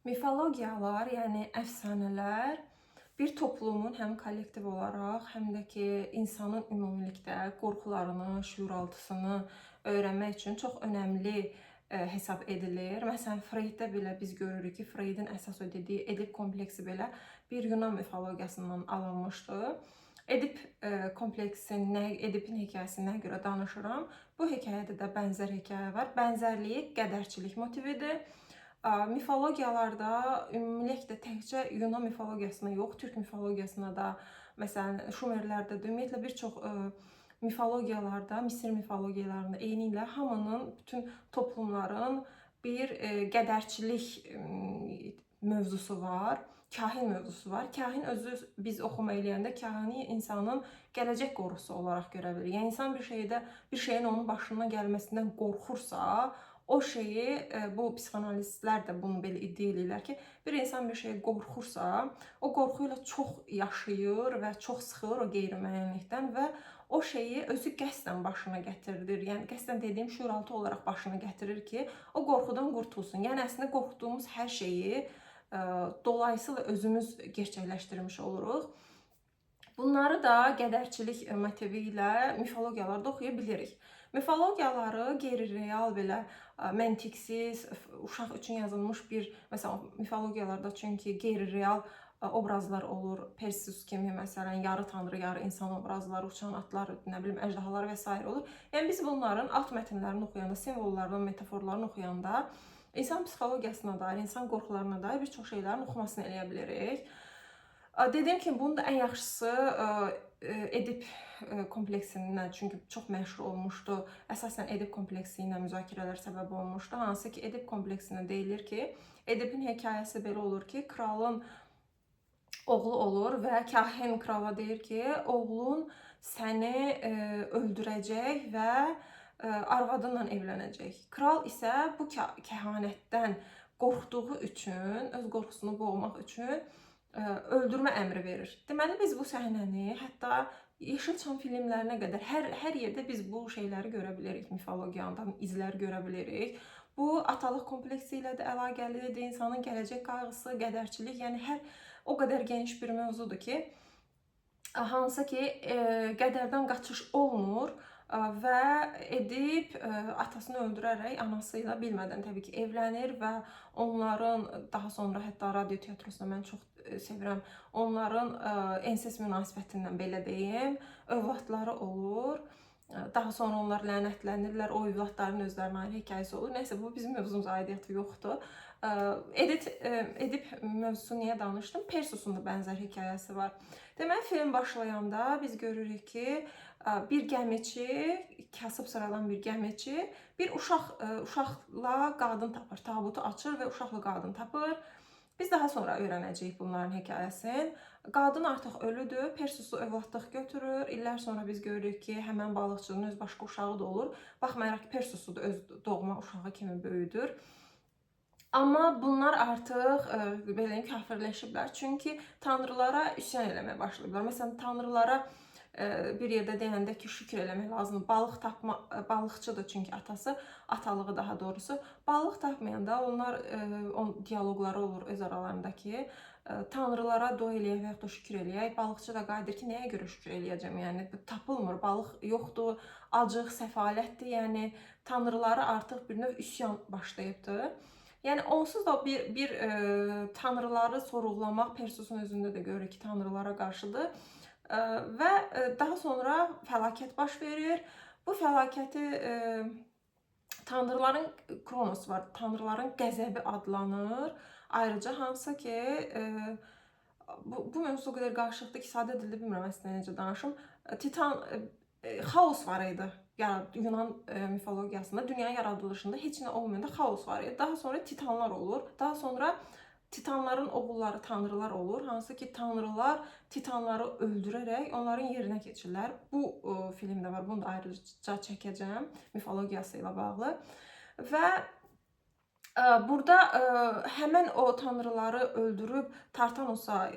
Mifologiyalar, yəni əfsanələr bir toplumun həm kollektiv olaraq, həm də ki, insanın ümumilikdə qorxularını, şüuraltısını öyrənmək üçün çox önəmli hesab edilir. Məsələn, Freyddə belə biz görürük ki, Freydin əsas ödədiyi Edip kompleksi belə bir Yunan mifologiyasından alınmışdı. Edip Edipin hekayəsinə görə danışıram. Bu hekayədə də bənzər hekayə var. Bənzərliyi qədərçilik motividir. Mifologiyalarda ümumilikdə təkcə Yunan mifologiyasına yox, Türk mifologiyasına da, məsələn, Şumerlərdə də ümumiyyətlə bir çox mifologiyalarda, Misir mifologiyalarında eynilə hamının, bütün toplumların bir qədərçilik mövzusu var, kahin mövzusu var. Kahin özü biz oxuma eləyəndə kahini insanın gələcək qorxusu olaraq görə bilir. Yəni insan bir şeyin onun başına gəlməsindən qorxursa, o şeyi, bu psixoanalistlər də bunu belə iddia edirlər ki, bir insan bir şeyə qorxursa, o qorxu ilə çox yaşayır və çox sıxılır o qeyri-müəyyənlikdən və o şeyi özü qəsdən başına gətirir. Yəni qəsdən dediyim şüuraltı olaraq başına gətirir ki, o qorxudan qurtulsun. Yəni əslində qorxduğumuz hər şeyi dolayısıyla özümüz gerçəkləşdirmiş oluruq. Bunları da qədərçilik motivi ilə mifologiyalarda oxuya bilirik. Mifologiyaları qeyri-real belə məntiqsiz, uşaq üçün yazılmış bir, məsələn, mifologiyalarda çünki qeyri-real obrazlar olur. Perseus kimi məsələn yarı tanrı, yarı insan obrazları, uçan atlar, nə bilim əjdahalar və s. olur. Yəni biz bunların alt mətnlərini oxuyanda, simvollarını, metaforlarını oxuyanda insan psixologiyasına dair, insan qorxularına dair bir çox şeylərin oxumasını eləyə bilirik. Dediyim kimi bunun da ən yaxşısı Edip kompleksindən, çünki çox məşhur olmuşdu. Əsasən Edip kompleksi ilə müzakirələr səbəb olmuşdu. Hansı ki Edip kompleksində deyilir ki, Edipin hekayəsi belə olur ki, kralın oğlu olur və kahin krala deyir ki, oğlun səni öldürəcək və arvadınla evlənəcək. Kral isə bu kəhanətdən qorxduğu üçün, öz qorxusunu boğmaq üçün öldürmə əmri verir. Deməli biz bu səhnəni hətta Yeşilçam filmlərinə qədər hər yerdə biz bu şeyləri görə bilirik, mifologiyadan izlər görə bilirik. Bu atalıq kompleksi ilə də əlaqəlidir, insanın gələcək qayğısı, qədərçilik, yəni o qədər geniş bir mövzudur ki, hansı ki qədərdən qaçış olmur və Edip atasını öldürərək anası ilə bilmədən təbii ki evlənir və onların daha sonra hətta radio tiyatrosunda mən çox sevirəm. Onların ensest münasibətindən belə deyim, övladları olur. Daha sonra onlar lənətlənirlər, o övladların özlərinə ayrı hekayəsi olur. Nəysə, bu bizim mövzumuza aidiyyatı yoxdur. Edip mövzusu niyə danışdım? Perseus'un da bənzər hekayəsi var. Deməli, film başlayanda biz görürük ki, bir gəmiçi, kasıb sıradan bir gəmiçi, bir uşaqla qadın tapır, tabutu açır və uşaqla qadın tapır. Biz daha sonra öyrənəcəyik bunların hekayəsini. Qadın artıq ölüdür, Perseus'u övladlıq götürür. İllər sonra biz görürük ki, həmən balıqçının öz başqa uşağı da olur. Baxmayaraq ki, Perseus'u da öz doğma uşağı kimi böyüdür. Amma bunlar artıq belə deyim, kafirləşiblər. Çünki tanrılara üsyan eləməyə başlayıblar. Məsələn, tanrılara bir yerdə deyəndə ki, şükür eləmək lazımdır. Balıqçıdır çünki atası, atalığı daha doğrusu. Balıq tapmayanda onlar diyaloqları olur öz aralarındakı. Tanrılara dua eləyək və yaxud da şükür eləyək. Balıqçı da qayıdır ki, nəyə görə şükür eləyəcəm? Yəni tapılmır, balıq yoxdur, acıq, səfalətdir. Yəni tanrıları artıq bir növ üsyan başlayıbdır. Yəni onsuz da bir tanrıları sorğulamaq Perseus'un özündə də görürük ki, tanrılara qarşıdır. Və daha sonra fəlakət baş verir. Bu fəlakəti tanrıların Kronos var, tanrıların qəzəbi adlanır. Ayrıca hansı ki, bu mövzu o qədər qarışıqdır ki, sadə dildə bilmirəm əslində necə danışım. Xaos var idi. Yunan mifologiyasında, dünya yaradılışında heç nə olmayanda xaos var idi. Daha sonra titanlar olur. Daha sonra titanların oğulları tanrılar olur. Hansı ki tanrılar titanları öldürərək onların yerinə keçirlər. Bu filmdə var. Bunu da ayrıca çəkəcəm mifologiyası ilə bağlı. Və burada həmən o tanrıları öldürüb Tartanosa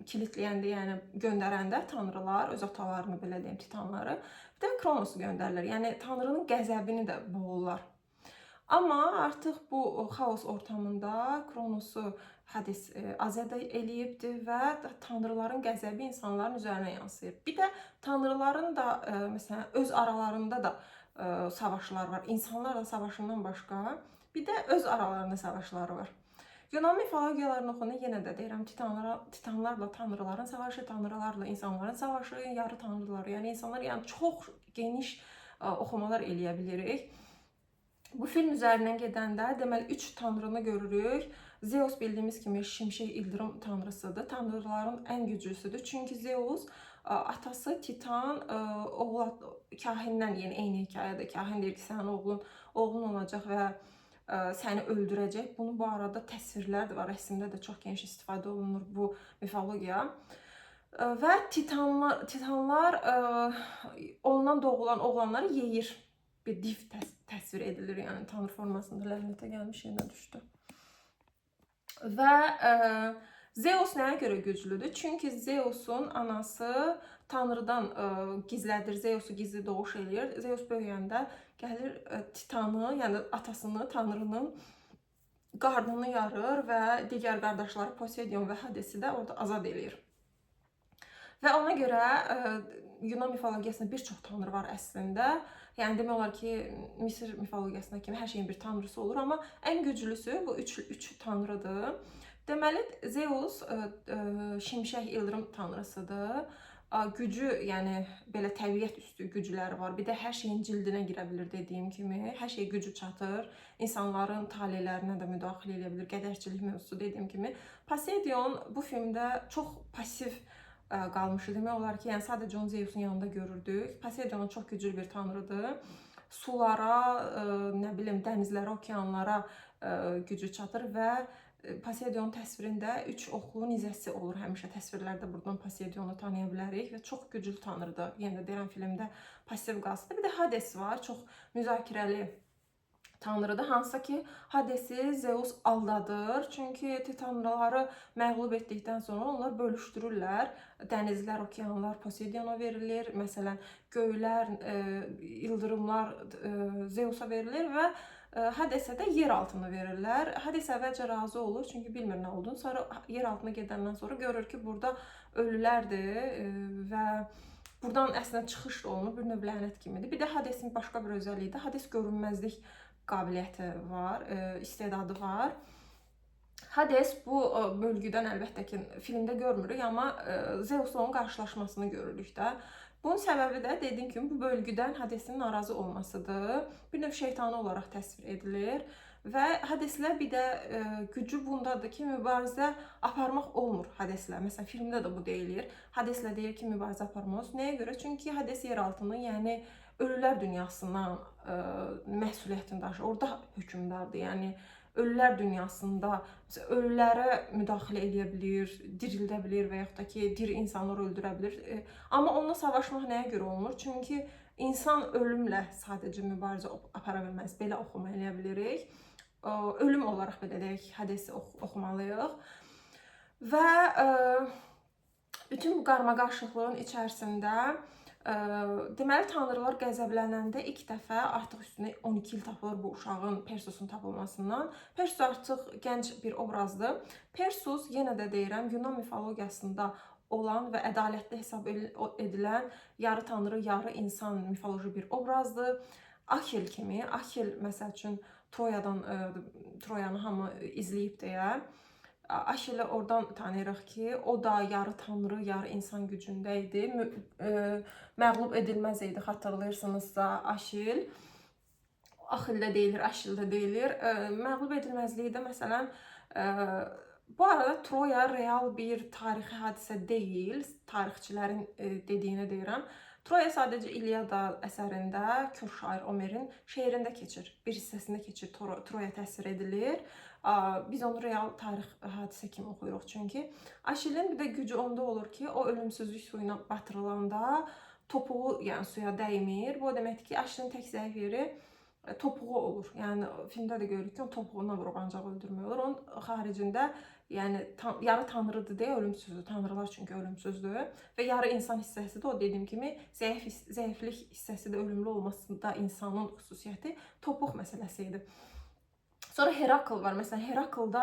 kilitləyəndə, yəni göndərəndə tanrılar, öz atalarını belə deyim, titanları, bir də Kronosu göndərirlər. Yəni tanrının qəzəbini də boğurlar. Amma artıq bu xaos ortamında Kronosu Hades azad eləyibdir və tanrıların qəzəbi insanların üzərinə yansıyır. Bir də tanrıların da məsələn öz aralarında da savaşlar var. İnsanlarla savaşından başqa bir də öz aralarında savaşları var. Yunan mifologiyalarını oxuyanda yenə də deyirəm, titanlarla tanrıların savaşı, tanrılarla insanların savaşı, yarı tanrılar, yəni insanlar, yəni çox geniş oxumalar eləyə bilirik. Bu film üzərindən gedəndə deməli 3 tanrını görürük. Zeus bildiyimiz kimi şimşək ildırım tanrısıdır. Tanrıların ən güclüsüdür. Çünki Zeus atası Titan kahindən, yəni eyni hekayədə kahin deyir ki, sənin oğlun olacaq və səni öldürəcək. Bunun bu arada təsvirlər də var. Rəsmdə də çox geniş istifadə olunur bu mifologiya. Və titanlar ondan doğulan oğlanları yeyir. Bir div təsvir edilir, yəni tanrı formasında. Lənətə gəlmiş yerinə düşdü. Və Zeus nəyə görə güclüdür? Çünki Zeusun anası tanrıdan gizlədir, Zeusu gizli doğuş eləyir. Zeus böyüyəndə gəlir Titanı, yəni atasını, tanrının qarnını yarır və digər qardaşları Poseidon və Hadesi də orada azad eləyir. Və ona görə Yunan mifologiyasında bir çox tanrı var əslində. Yəni demək olar ki, Misir mifologiyasında kimi hər şeyin bir tanrısı olur, amma ən güclüsü bu üç tanrıdır. Deməli Zeus şimşək ildırım tanrısıdır. Gücü, yəni belə təbiət üstü gücləri var. Bir də hər şeyin cildinə girə bilir dediyim kimi. Hər şey gücü çatır. İnsanların talelərinə də müdaxilə edə bilir. Qədərçilik mövzusu dediyim kimi. Poseidon bu filmdə çox pasiv qalmışdı. Demək olar ki, yəni sadəcə onu Zeusun yanında görürdük. Poseidon çox güclü bir tanrıdır. Sulara, nə bilim, dənizlərə, okeanlara gücü çatır və Poseidonun təsvirində 3 oxlu nizəsi olur həmişə. Təsvirlərdə buradan Poseidonu tanıya bilərik və çox güclü tanrıdır. Yenə də deyirəm, filmdə pasiv qalsın. Bir də Hades var, çox müzakirəli tanrıdır. Hansısa ki, Hadesi Zeus aldadır. Çünki titanları məğlub etdikdən sonra onlar bölüşdürürlər. Dənizlər, okeanlar Poseidona verilir. Məsələn, göylər, ildırımlar Zeusa verilir və Hadesə də yer altını verirlər. Hades əvvəlcə razı olur, çünki bilmir nə olduğunu. Sonra yer altına gedəndən sonra görür ki, burada ölülərdir və buradan əslində çıxış da olunur, bir növ lənət kimidir. Bir də Hadesin başqa bir özəlliyi də Hades görünməzlik qabiliyyəti var, istedadı var. Hades bu bölgüdən əlbəttə ki, filmdə görmürük, amma Zeusla onun qarşılaşmasını görürük də. Bunun səbəbi də dediyim kimi bu bölgüdən Hadesin narazı olmasıdır. Bir növ şeytanı olaraq təsvir edilir və Hadeslə bir də gücü bundadır ki, mübarizə aparmaq olmur Hadeslə. Məsələn, filmdə də bu deyilir. Hadeslə deyir ki, mübarizə aparmaz. Nəyə görə? Çünki Hades yer altını, yəni ölülər dünyasından məsuliyyətini daşır. Orada hökmdardır. Yəni ölülər dünyasında ölülərə müdaxilə edə bilir, dirildə bilir və yaxud da ki, diri insanları öldürə bilir. Amma onunla savaşmaq nəyə görə olmur? Çünki insan ölümlə sadəcə mübarizə apara bilməz. Belə oxuma eləyə bilirik. Ölüm olaraq belə deyək, Hadesi oxumalıyıq. Və bütün bu qarmaqarışıqlığın içərisində deməli tanrılar qəzəblənəndə ilk dəfə artıq üstünə 12 il tapılır bu uşağın, Perseus'un tapılmasından. Perseus artıq gənc bir obrazdır. Perseus, yenə də deyirəm, Yunan mifologiyasında olan və ədalətli hesab edilən yarı tanrı, yarı insan mifoloji bir obrazdır. Ahil kimi, Ahil məsəl üçün Troyanı hamı izləyib deyə. Ahil'i oradan tanıyırıq ki, o da yarı tanrı, yarı insan gücündə idi. Məğlub edilməz idi, xatırlayırsınızsa Ahil. Ahildə deyilir, Ahildə deyilir. Məğlub edilməzliyi də məsələn, bu arada Troya real bir tarixi hadisə deyil, tarixçilərin dediyini deyirəm. Troya sadəcə İlyada əsərində kör şair Omerin şeirində keçir, bir hissəsində keçir, Troya təsvir edilir. Biz onu real tarix hadisə kimi oxuyuruq çünki. Ahilin bir də gücü onda olur ki, o ölümsüzlük suyuna batırılanda topuğu, yəni suya dəymir. Bu o deməkdir ki, Ahilin tək zəif yeri topuğu olur. Yəni filmdə də görürük ki, o topuğuna vurub ancaq öldürmək olur. Onun xaricində yəni yarı tanrıdır deyə ölümsüzdür. Tanrılar çünki ölümsüzdür. Və yarı insan hissəsi də o dediyim kimi zəiflik hissəsi də ölümlü olmasında insanın xüsusiyyəti topuq məsələsi idi. Sonra Herakl var. Məsələn, Heraklda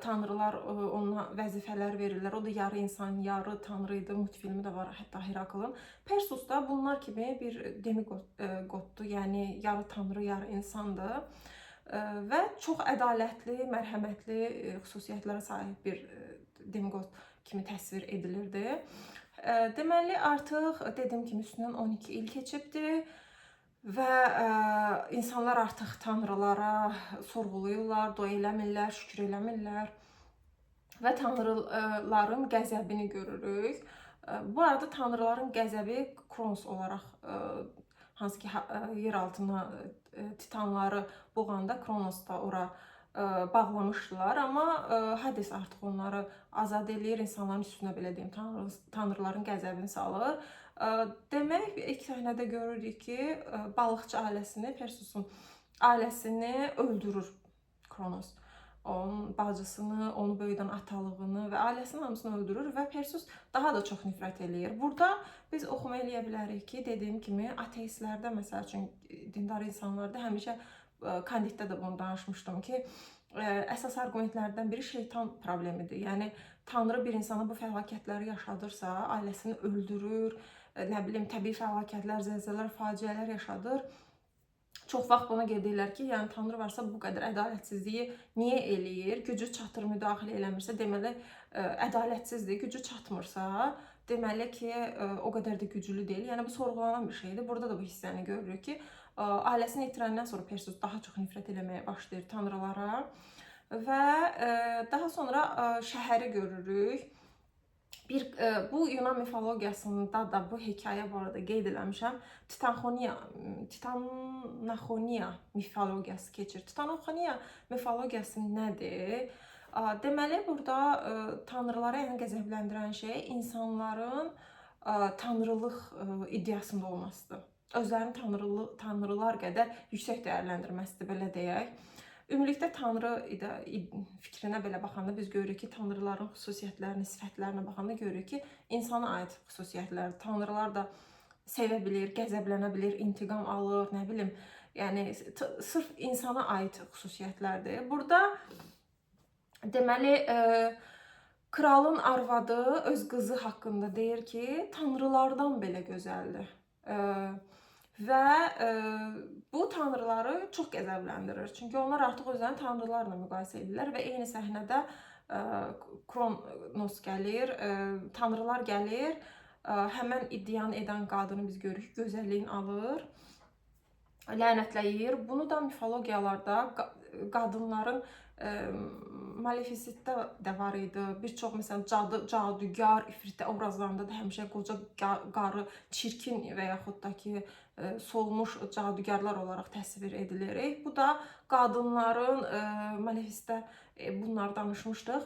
tanrılar ona vəzifələr verirlər. O da yarı insan, yarı tanrı idi. Multfilmi də var hətta Heraklın. Perseus da bunlar kimi bir demigoddur. Yəni yarı tanrı, yarı insandır. Və çox ədalətli, mərhəmətli xüsusiyyətlərə sahib bir demigod kimi təsvir edilirdi. Deməli, artıq dediyim kimi üstündən 12 il keçibdir. Və insanlar artıq tanrılara sorğuluyurlar, dua eləmirlər, şükür eləmirlər və tanrıların qəzəbini görürük. Bu arada tanrıların qəzəbi Kronos olaraq, hansı ki yer altına titanları boğanda Kronos da ora bağlamışdılar. Amma Hades artıq onları azad eləyir, insanların üstünə belə deyim, tanrıların qəzəbini salır. Demək, ilk səhnədə görürük ki, balıqçı ailəsini, Perseus'un ailəsini öldürür Kronos. Onun bacısını, onu böyüdən atalığını və ailəsinin hamısını öldürür və Perseus daha da çox nifrət eləyir. Burada biz oxuma eləyə bilərik ki, dediyim kimi ateistlərdə, məsəl üçün dindar insanlarda həmişə Kandiddə də bunu danışmışdım ki, əsas argumentlərdən biri şeytan problemidir. Yəni Tanrı bir insana bu fəlakətləri yaşadırsa, ailəsini öldürür, nə bilim təbii fəlakətlər, zəlzələlər, faciələr yaşadır. Çox vaxt buna gedirlər ki, yəni Tanrı varsa bu qədər ədalətsizliyi niyə eləyir? Gücü çatır, müdaxilə eləmirsə, deməli ədalətsizdir. Gücü çatmırsa, deməli ki, o qədər də güclü deyil. Yəni bu sorğulanan bir şeydir. Burada da bu hissəni görürük ki, ailəsini itirəndən sonra Perseus daha çox nifrət eləməyə başlayır tanrılara və daha sonra şəhəri görürük. Bu Yunan mifologiyasında da bu hekayə bu arada qeyd eləmişəm. Titanaxoniya mifologiyası keçir. Titanaxoniya mifologiyası nədir? Deməli, burada tanrıları ən qəzəbləndirən şey insanların tanrılıq iddiasında olmasıdır. Özlərini tanrılar qədər yüksək dəyərləndirməsidir, belə deyək. Ümumilikdə tanrı fikrinə belə baxanda biz görürük ki, tanrıların xüsusiyyətlərini, sifətlərinə baxanda görürük ki, insana aid xüsusiyyətlər. Tanrılar da sevə bilir, qəzəblənə bilir, intiqam alır, nə bilim. Yəni sırf insana aid xüsusiyyətlərdir. Burada deməli kralın arvadı öz qızı haqqında deyir ki, tanrılardan belə gözəldir. Və bu tanrıları çox qəzəbləndirir. Çünki onlar artıq özlərini tanrılarla müqayisə edirlər və eyni səhnədə Kronos gəlir, tanrılar gəlir, həmən iddianı edən qadını biz görürük, gözəlliyin alır, lənətləyir. Bunu da mifologiyalarda qadınların Malefisitdə də var idi. Bir çox məsələn cadugar, ifritə obrazlarında da həmişə qoca qarı, çirkin və yaxud da ki solmuş cadugarlar olaraq təsvir edilir. Bu da qadınların, Malefisitdə bunları danışmışdıq.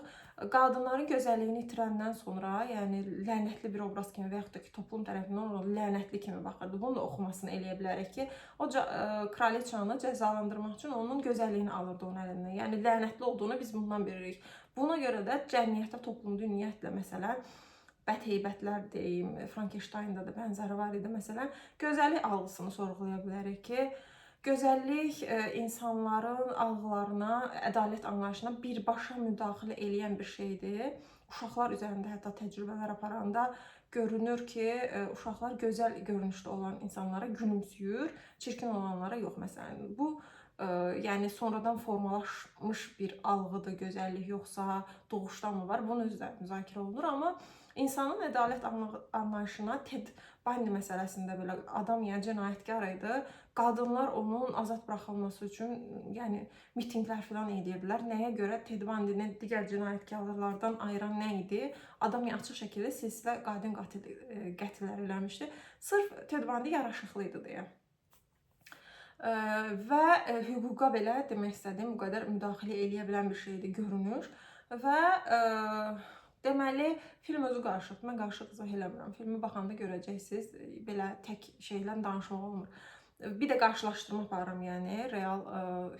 Qadınların gözəlliyini itirəndən sonra, yəni lənətli bir obraz kimi və yaxud da ki toplum tərəfindən ona lənətli kimi baxırdı. Bunu da oxumasını eləyə bilərik ki, o kraliçanı cəzalandırmaq üçün onun gözəlliyini alırdı onun əlindən. Yəni lənətli olduğunu biz bundan bilirik. Buna görə də cəmiyyətdə, toplumda ümumiyyətlə məsələn bədheybətlər deyim, Frankenstein'da da bənzəri var idi məsələn. Gözəllik algısını sorğulaya bilərik ki, gözəllik insanların algılarına, ədalət anlayışına birbaşa müdaxilə eləyən bir şeydir. Uşaqlar üzərində hətta təcrübələr aparanda görünür ki, uşaqlar gözəl görünüşdə olan insanlara gülümsüyür, çirkin olanlara yox məsələn. Bu yəni sonradan formalaşmış bir algıdır, gözəllik yoxsa doğuşdan mı var? Bunun özü də müzakirə olunur, amma insanın ədalət anlayışına Ted Bundy məsələsində belə adam, yəni cinayətkar idi. Qadınlar onun azad buraxılması üçün yəni mitinqlər falan edirdilər. Nəyə görə? Ted Bundy'ni digər cinayətkarlardan ayıran nə idi? Adam açıq şəkildə silsilə qadın qətllər eləmişdi. Sırf Ted Bundy yaraşıqlı idi deyə. Və hüquqa belə demək istədiyim bu qədər müdaxilə eləyə bilən bir şeydir, görünür. Və deməli, film özü qarışıq. Mən qarışıq izah eləmirəm. Filmi baxanda görəcəksiniz, belə tək şeylə danışmaq olmur. Bir də qarşılaşdırma aparıram, yəni real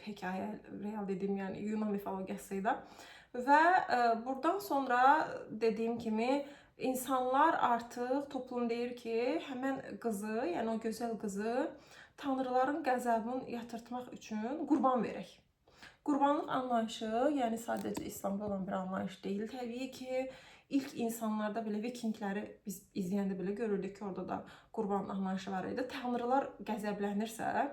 hekayə, real dediyim, yəni Yunan mifologiyası ilə. Və buradan sonra dediyim kimi insanlar artıq, toplum deyir ki, həmən qızı, yəni o gözəl qızı tanrıların qəzəbini yatırtmaq üçün qurban verək. Qurbanlıq anlayışı, yəni sadəcə İslamda olan bir anlayış deyil. Təbii ki, ilk insanlarda belə Vikingləri biz izləyəndə belə görürdük ki, orada da qurban anlayışı var idi. Tanrılar qəzəblənirsə,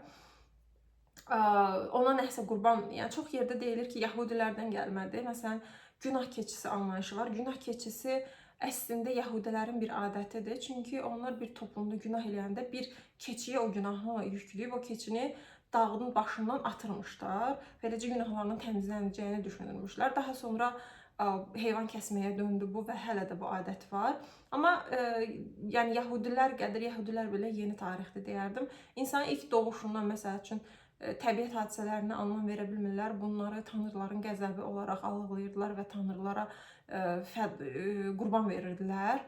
ona nəsə qurban, yəni çox yerdə deyilir ki, Yəhudilərdən gəlmədi. Məsələn, günah keçisi anlayışı var. Günah keçisi əslində Yəhudilərin bir adətidir. Çünki onlar bir toplumda günah eləyəndə bir keçiyə o günahı yükləyib, o keçini dağın başından atırmışlar. Beləcə günahlarının təmizlənəcəyini düşünürmüşlər. Daha sonra heyvan kəsməyə döndü bu və hələ də bu adət var. Amma yəni Yəhudilər qədər, Yəhudilər belə yeni tarixdə deyərdim. İnsanın ilk doğuşundan məsəl üçün təbiət hadisələrinə anlam verə bilmirlər. Bunları tanrıların qəzəbi olaraq algılayırdılar və tanrılara qurban verirdilər.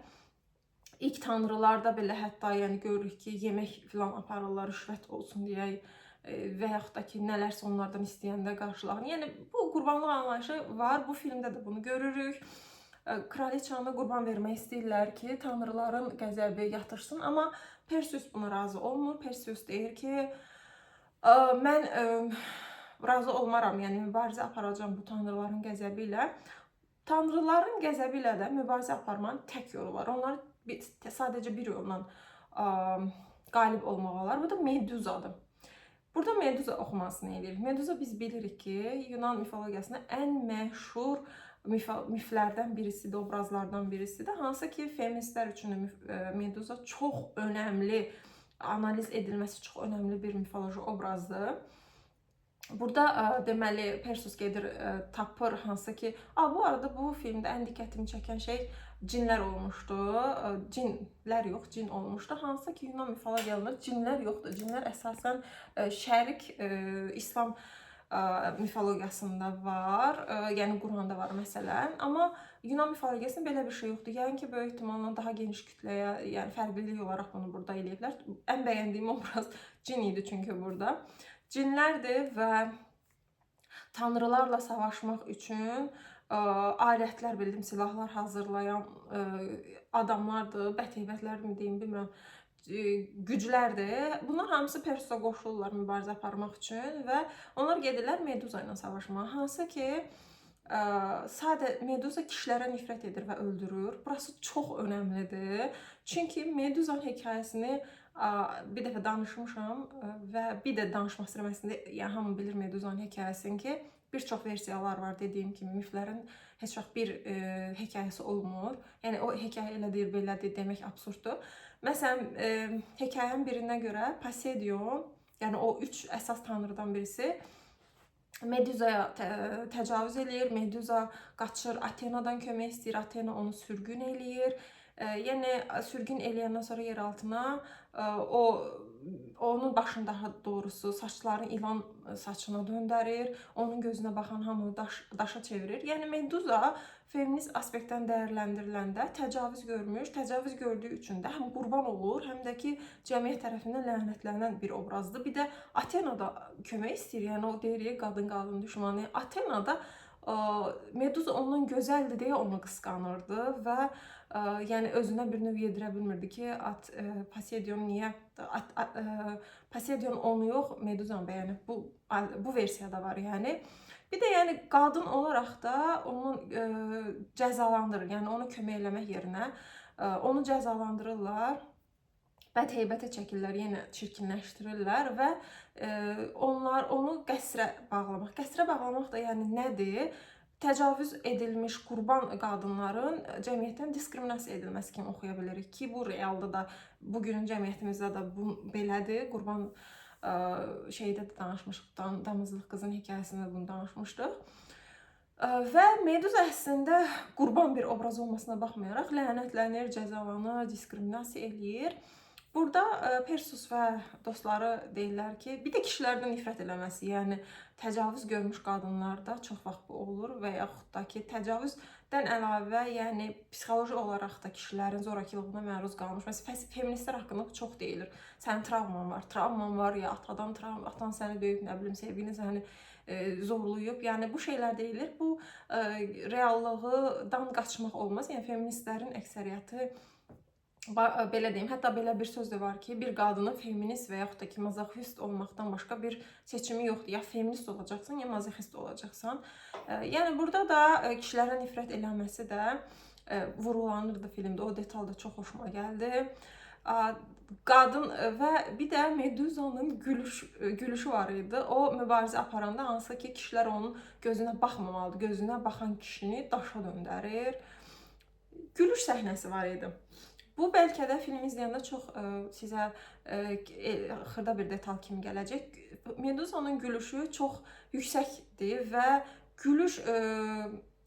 İlk tanrılarda belə hətta yəni görürük ki, yemək filan aparırlar, rüşvət olsun deyək və yaxud da ki, nələrsə onlardan istəyəndə qarşılığını. Yəni bu qurbanlıq anlayışı var. Bu filmdə də bunu görürük. Kraliçanı qurban vermək istəyirlər ki, tanrıların qəzəbi yatırsın, amma Perseus buna razı olmur. Perseus deyir ki, mən razı olmaram, yəni mübarizə aparacağam bu tanrıların qəzəbi ilə. Tanrıların qəzəbi ilə də mübarizə aparmanın tək yolu var. Onlar sadəcə bir yolla qalib olmaq olar. Bu da Meduzadır. Burada Meduza oxumasını eləyirik. Meduza biz bilirik ki, Yunan mifologiyasında ən məşhur miflərdən birisidir, obrazlardan birisidir. Hansı ki, feministlər üçün Meduza çox önəmli, analiz edilməsi çox önəmli bir mifoloji obrazdır. Burada deməli Perseus gedir, tapır, hansı ki, bu arada bu filmdə ən diqqətimi çəkən şey cinlər olmuşdu. Cinlər yox, cin olmuşdu. Hansı ki, Yunan mifologiyasında cinlər yoxdur. Cinlər əsasən şərik İslam mifologiyasında var. Yəni Quranda var məsələn. Amma Yunan mifologiyasında belə bir şey yoxdur. Yəni ki, böyük ehtimalla daha geniş kütləyə, yəni fərqlilik olaraq bunu burada eləyiblər. Ən bəyəndiyim obraz cin idi çünki burada. Cinlərdir və tanrılarla savaşmaq üçün alətlər, bildim, silahlar hazırlayan adamlardır, bət-heybətlər mi deyim, bilmirəm, güclərdir. Bunlar hamısı Perseus'a qoşulurlar mübarizə aparmaq üçün və onlar gedirlər Meduza ilə savaşmağa. Hansı ki, Meduza kişilərə nifrət edir və öldürür. Burası çox önəmlidir. Çünki Meduza'nın hekayəsini bir dəfə danışmışam və bir də danışmaq istəməsində, yəni hamı bilir Meduza'nın hekayəsini ki, bir çox versiyalar var, dediyim kimi, miflərin heç vaxt bir hekayəsi olmur. Yəni o hekayə elədir, belədir demək absurddur. Məsələn, hekayənin birinə görə Poseidon, yəni o 3 əsas tanrıdan birisi Meduza'ya təcavüz eləyir. Meduza qaçır, Athena'dan kömək istəyir, Athena onu sürgün eləyir. Yəni sürgün eləyəndən sonra yer altına onun başını, daha doğrusu saçlarını ilan saçına döndərir, onun gözünə baxan hamını daşa çevirir. Yəni Meduza feminist aspektdən dəyərləndiriləndə təcavüz görmüş, təcavüz gördüyü üçün də həm qurban olur, həm də ki, cəmiyyət tərəfindən lənətlənən bir obrazdır. Bir də Athena da kömək istəyir, yəni o deyir, qadın düşmanı. Athena da Meduza ondan gözəldir deyə onu qısqanırdı və yəni özünə bir növ yedirə bilmirdi ki, Poseidon onu yox, Meduza'nı bəyənib. Bu versiyada var yəni. Bir də yəni qadın olaraq da onu cəzalandırır. Yəni onu kömək eləmək yerinə onu cəzalandırırlar. Bət-heybətə çəkirlər, yenə çirkinləşdirirlər və onlar onu qəsrə bağlamaq. Qəsrə bağlamaq da yəni nədir? Təcavüz edilmiş qurban qadınların cəmiyyətdən diskriminasiya edilməsi kimi oxuya bilirik ki, bu realda da, bugünün cəmiyyətimizdə də bu belədir. Qurban şeydə də danışmışıq, Damızlıq qızın hekayəsində bunu danışmışdıq. Və Meduza əslində qurban bir obraz olmasına baxmayaraq lənətlənir, cəzalanır, diskriminasiya eləyir. Burada Perseus və dostları deyirlər ki, bir də kişilərdən nifrət eləməsi, yəni təcavüz görmüş qadınlarda çox vaxt bu olur və yaxud da ki, təcavüzdən əlavə, yəni psixoloji olaraq da kişilərin zorakılığına məruz qalmış. Məsələn, feministlər haqqında çox deyilir. Sənin travman var, ya atan səni döyüb, nə bilim, sevgilin səni zorlayıb. Yəni bu şeylər deyilir. Bu reallıqdan qaçmaq olmaz. Yəni feministlərin əksəriyyəti belə deyim, hətta belə bir söz də var ki, bir qadının feminist və yaxud da ki, mazoxist olmaqdan başqa bir seçimi yoxdur. Ya feminist olacaqsan, ya mazoxist olacaqsan. Yəni burada da kişilərə nifrət eləməsi də vurgulanırdı filmdə. O detal da çox xoşuma gəldi. Qadın və bir də Meduzanın gülüşü var idi. O mübarizə aparanda hansı ki, kişilər onun gözünə baxmamalıdır. Gözünə baxan kişini daşa döndərir. Gülüş səhnəsi var idi. Bu bəlkə də film izləyəndə çox sizə xırda bir detal kimi gələcək. Meduzanın gülüşü çox yüksəkdir və gülüş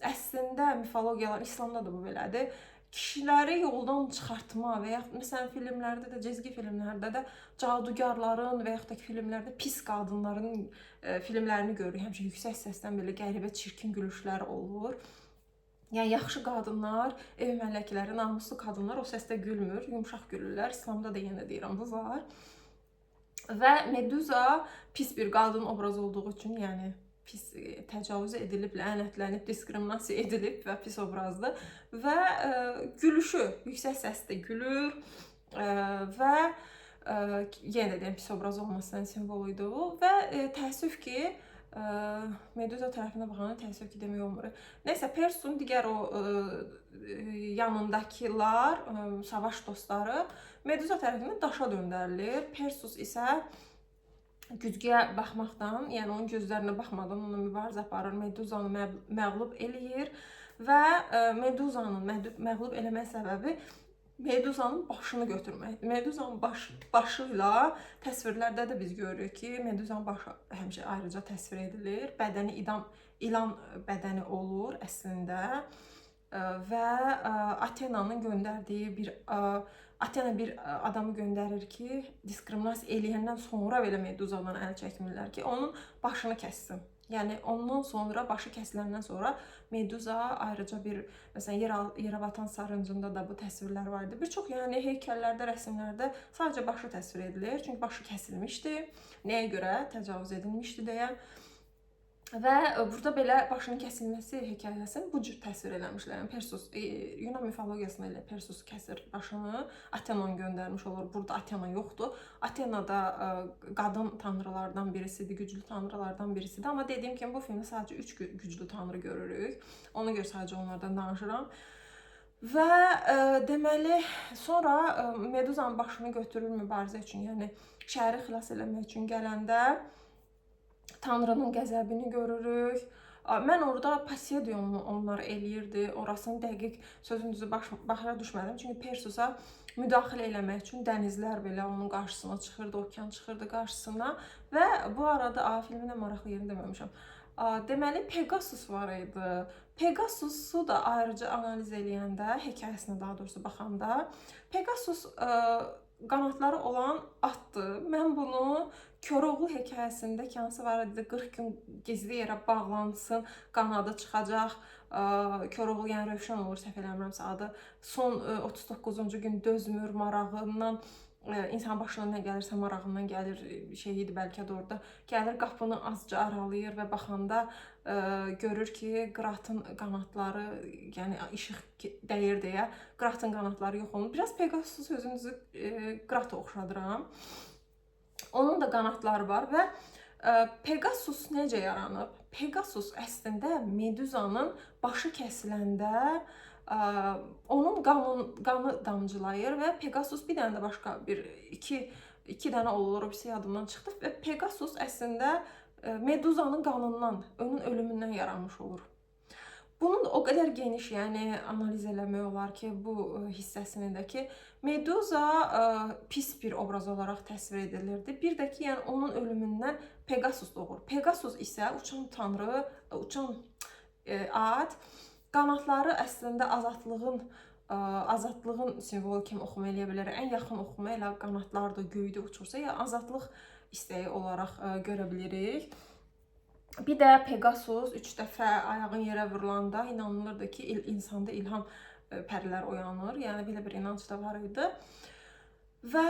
əslində mifologiyalar, İslamda da bu belədir. Kişiləri yoldan çıxartma və yaxud məsələn filmlərdə də, cizgi filmlərdə də cadugarların və yaxud da filmlərdə pis qadınların filmlərini görürük. Həmişə yüksək səsdən belə qəribə, çirkin gülüşlər olur. Yəni yaxşı qadınlar, ev mələkləri, namuslu qadınlar o səsdə gülmür, yumşaq gülürlər. İslamda da yenə deyirəm bu var. Və Meduza pis bir qadın obrazı olduğu üçün, yəni pis təcavüz edilib, lənətlənib, diskriminasiya edilib və pis obrazdır. Və gülüşü, yüksək səslə gülür və yenə deyəm, pis obraz olmasının simvoluydu bu. Və təəssüf ki, Meduza tərəfinə baxanda təəssüf ki, demək olmur. Nəysə, Persusun digər o yanındakılar, savaş dostları Meduza tərəfindən daşa döndərilir. Persus isə güzgüyə baxmaqdan, yəni onun gözlərinə baxmadan ona mübarizə aparır, Meduzanı məğlub eləyir və Meduzanın məğlub eləmək səbəbi Meduzanın başını götürməkdir. Meduzanın başı ilə təsvirlərdə də biz görürük ki, Meduzanın başı həmişə ayrıca təsvir edilir. Bədəni ilan bədəni olur əslində və Athena'nın göndərdiyi Athena bir adamı göndərir ki, diskriminasiya eləyəndən sonra belə Meduzadan əl çəkmirlər ki, onun başını kəssin. Yəni ondan sonra, başı kəsiləndən sonra Meduza ayrıca bir, məsələn, Yerabatan sarıncında da bu təsvirlər var idi. Bir çox yəni heykəllərdə, rəsmlərdə sadəcə başı təsvir edilir. Çünki başı kəsilmişdi. Nəyə görə? Təcavüz edilmişdi deyə. Və burada belə başının kəsilməsi hekayəsini bu cür təsvir eləmişlər. Yəni Persus, Yunan mifologiyasında elə Persus kəsir başını, Athena'nı göndərmiş olur. Burada Athena yoxdur. Athena da qadın tanrılardan birisidir, güclü tanrılardan birisidir. Amma dediyim kimi bu filmdə sadəcə 3 güclü tanrı görürük. Ona görə sadəcə onlardan danışıram. Və deməli, sonra Meduzanın başını götürür mübarizə üçün, yəni şəhəri xilas eləmək üçün gələndə Tanrının qəzəbini görürük. Mən orada Poseidonu onlar eləyirdi. Orasını dəqiq sözün düzü başa düşmədim. Çünki Persusa müdaxilə eləmək üçün dənizlər belə onun qarşısına çıxırdı, okean çıxırdı qarşısına. Və bu arada filmin ən maraqlı yerini deməmişəm. Deməli, Pegasus var idi. Pegasusu da ayrıca analiz eləyəndə, hekayəsinə daha doğrusu baxanda, Pegasus qanatları olan atdır. Mən bunu Koroğlu hekayəsində ki, hansı var idi, 40 gün gizli yerə bağlansın, qanadı çıxacaq, Koroğlu, yəni Rövşən olur, səhv eləmirəmsə adı, son 39-cu gün dözmür, marağından, insan başına nə gəlirsə marağından gəlir, şey idi bəlkə də orada, gəlir qapını azca aralayır və baxanda görür ki, Qıratın qanatları, yəni işıq dəyir deyə, Qıratın qanatları yox olmur. Biraz Pegasus sözünüzü Qırata oxşadıram. Onun da qanatları var və Pegasus necə yaranıb? Pegasus əslində Meduzanın başı kəsiləndə onun qanı damcılayır və Pegasus bir dənə də başqa iki dənə olur, o birisi yadımdan çıxdı və Pegasus əslində Meduzanın qanından, onun ölümündən yaranmış olur. Bunun da o qədər geniş, yəni analiz eləmək olar ki, bu hissəsini də ki, Meduza pis bir obraz olaraq təsvir edilirdi. Bir də ki, yəni onun ölümündən Pegasus doğur. Pegasus isə uçan tanrı, uçan at, qanatları əslində azadlığın simvolu kimi oxuma eləyə bilər. Ən yaxın oxuma elə qanatlar da göydə uçursa, ya azadlıq istəyi olaraq görə bilirik. Bir də Pegasus 3 dəfə ayağın yerə vurulanda inanılırdı ki, insanda ilham pərilər oyanır. Yəni belə bir inanc da var idi. Və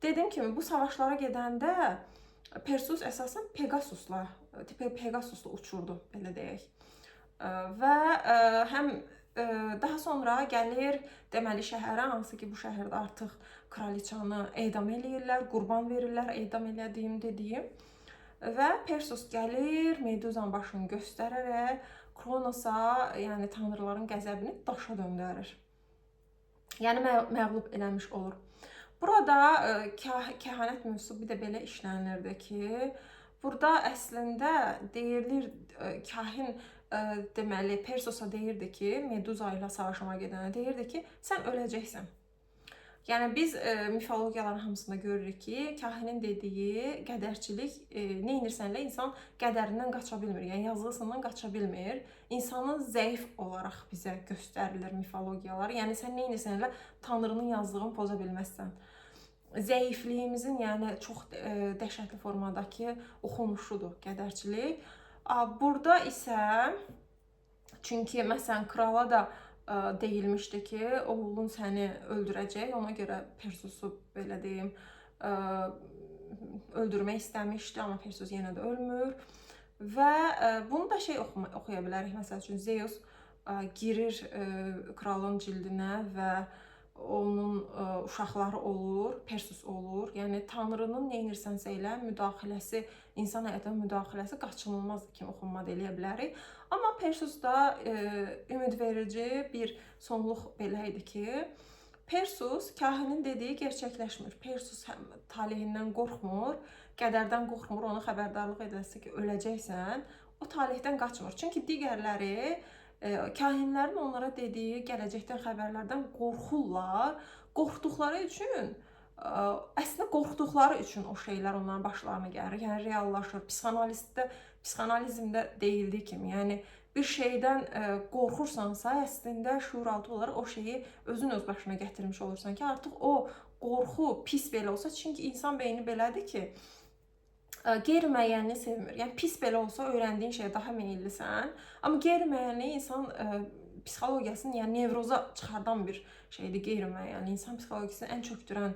dediyim kimi bu savaşlara gedəndə Persus əsasən Pegasusla uçurdu, belə deyək. Və həm Daha sonra gəlir deməli şəhərə, hansı ki bu şəhərdə artıq kraliçanı edam eləyirlər, qurban verirlər, edam elədiyim dediyim. Və Perseus gəlir, Meduzanın başını göstərərək Kronosa, yəni tanrıların qəzəbini daşa döndərir. Yəni məğlub eləmiş olur. Burada kəhanət mövzusu bir də belə işlənirdi ki, burada əslində deyilir, kahin deməli Perseus'a deyirdi ki, Meduza ilə savaşma gedənə deyirdi ki, sən öləcəksən. Yəni biz mifologiyaların hamısında görürük ki, kahinin dediyi qədərçilik neynirsə insan qədərindən qaça bilmir, yəni yazılısından qaça bilmir. İnsanın zəif olaraq bizə göstərilir mifologiyalar. Yəni sən neynirsən tanrının yazdığını poza bilməzsən. Zəifliyimizin, yəni çox dəhşətli formadakı oxunuşudur qədərçilik. Burada isə çünki məsələn krala da deyilmişdi ki, oğlun səni öldürəcək. Ona görə Perseus'u belə deyim, öldürmək istəmişdi, amma Perseus yenə də ölmür. Və bunu da oxuya bilərik. Məsəl üçün Zeus girir kralın cildinə və onun uşaqları olur, Perseus olur. Yəni tanrının neyirsənsə elə müdaxiləsi, insan həyatına müdaxiləsi qaçınılmazdır kimi oxunma eləyə bilərik. Amma Perseus'da ümidverici bir sonluq belə idi ki, Perseus kahinin dediyi gerçəkləşmir. Perseus talehindən qorxmur, qədərdən qorxmur, ona xəbərdarlıq edilsə ki, öləcəksən, o talehdən qaçmır. Çünki digərləri kahinlərin onlara dediyi gələcəkdən xəbərlərdən qorxurlar. Qorxduqları üçün, əslində qorxduqları üçün o şeylər onların başlarına gəlir. Yəni reallaşır. Psixanalizmdə deyildiyi kimi, yəni bir şeydən qorxursansa, əslində şuuraltı olaraq o şeyi özün öz başına gətirmiş olursan ki, artıq o qorxu pis belə olsa, çünki insan beyni belədir ki, qeyri-müəyyənliyi sevmir. Yəni pis belə olsa öyrəndiyin şeyə daha meyllisən, amma qeyri-müəyyənliyi insan psixologiyasını, yəni nevroza çıxardan bir şeydir qeyri-müəyyənlik. İnsan psixologiyasını ən çökdürən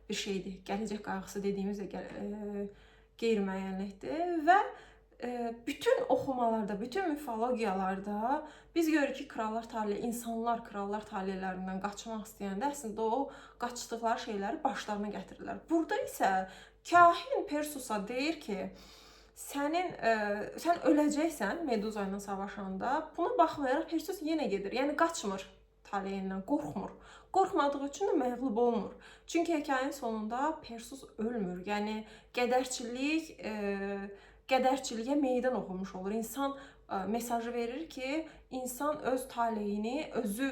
bir şeydir. Gələcək qayğısı dediyimiz də qeyri-müəyyənlikdir və bütün oxumalarda, bütün mifologiyalarda biz görürük ki, krallar taleyi, insanlar krallar taleylərindən qaçmaq istəyəndə əslində o qaçdıqları şeyləri başlarına gətirirlər. Burada isə kahin Perseus'a deyir ki, sən öləcəksən Meduza ilə savaşanda. Buna baxmayaraq Perseus yenə gedir. Yəni qaçmır taleyindən, qorxmur. Qorxmadığı üçün də məğlub olmur. Çünki hekayənin sonunda Perseus ölmür. Yəni qədərçiliyə meydan oxumuş olur. İnsan mesajı verir ki, insan öz taleyini özü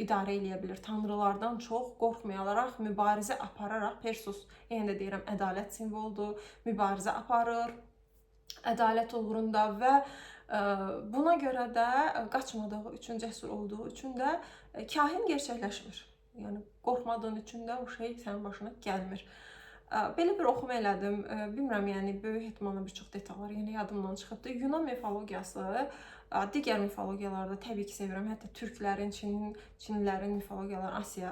idarə eləyə bilir. Tanrılardan çox qorxmayaraq, mübarizə apararaq, Perseus, yenə də deyirəm, ədalət simvoludur, mübarizə aparır, ədalət uğrunda və buna görə də qaçmadığı üçün, cəsur olduğu üçün də kahin gerçəkləşmir. Yəni qorxmadığın üçün də o şey sənin başına gəlmir. Belə bir oxuma elədim. Bilmirəm, yəni böyük ehtimalla bir çox detallar yenə yadımdan çıxıbdı. Yunan mifologiyası, digər mifologiyalarda təbii ki sevirəm. Hətta türklərin, çinlilərin mifologiyaları, Asiya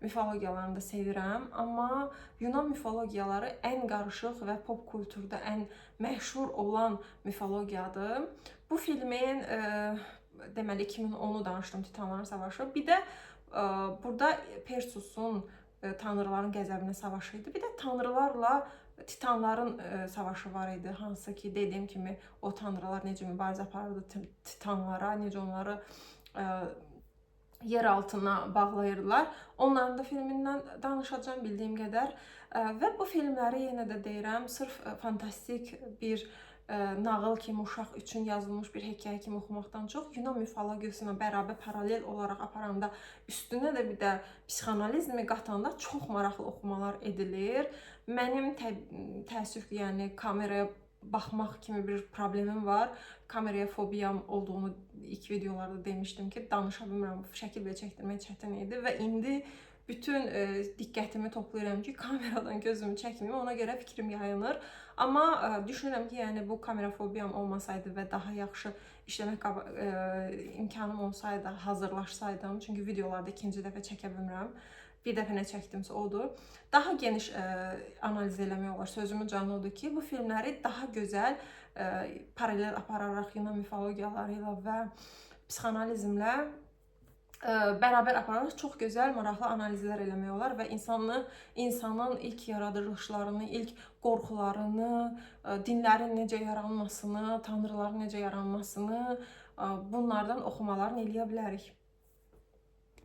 mifologiyalarını da sevirəm. Amma Yunan mifologiyaları ən qarışıq və pop kulturda ən məşhur olan mifologiyadır. Bu filmin deməli 2010-u danışdım, Titanların savaşı. Bir də burada Perseus'un tanrıların qəzəbinə savaşı idi. Bir də tanrılarla titanların savaşı var idi. Hansı ki, dediyim kimi o tanrılar necə mübarizə aparırdı titanlara, necə onları yer altına bağlayırdılar. Onların da filmindən danışacağım bildiyim qədər. Və bu filmləri yenə də deyirəm, sırf fantastik bir nağıl kimi, uşaq üçün yazılmış bir hekayə kimi oxumaqdan çox, Yunan mifologiyasına bərabər paralel olaraq aparanda, üstünə də bir də psixanalizmi qatanda çox maraqlı oxumalar edilir. Mənim təəssüf ki, yəni kameraya baxmaq kimi bir problemim var. Kameraya fobiyam olduğunu ilk videolarda demişdim ki, danışa bilmirəm, şəkil belə çəkdirmək çətin idi və indi bütün diqqətimi toplayıram ki, kameradan gözümü çəkməyim, ona görə fikrim yayınır. Amma düşünürəm ki, yəni bu kamera fobiyam olmasaydı və daha yaxşı işləmək imkanım olsaydı, hazırlaşsaydım, çünki videolarda ikinci dəfə çəkə bilmirəm. Bir dəfə nə çəkdimsə odur. Daha geniş analiz eləmək olar. Sözümün canı odur ki, bu filmləri daha gözəl paralel apararaq Yunan mifologiyaları ilə və psixoanalizmlə bərabər apararaq çox gözəl, maraqlı analizlər eləmək olar və insanın ilk yaradılışlarını, ilk qorxularını, dinlərin necə yaranmasını, tanrıların necə yaranmasını bunlardan oxumalarını eləyə bilərik.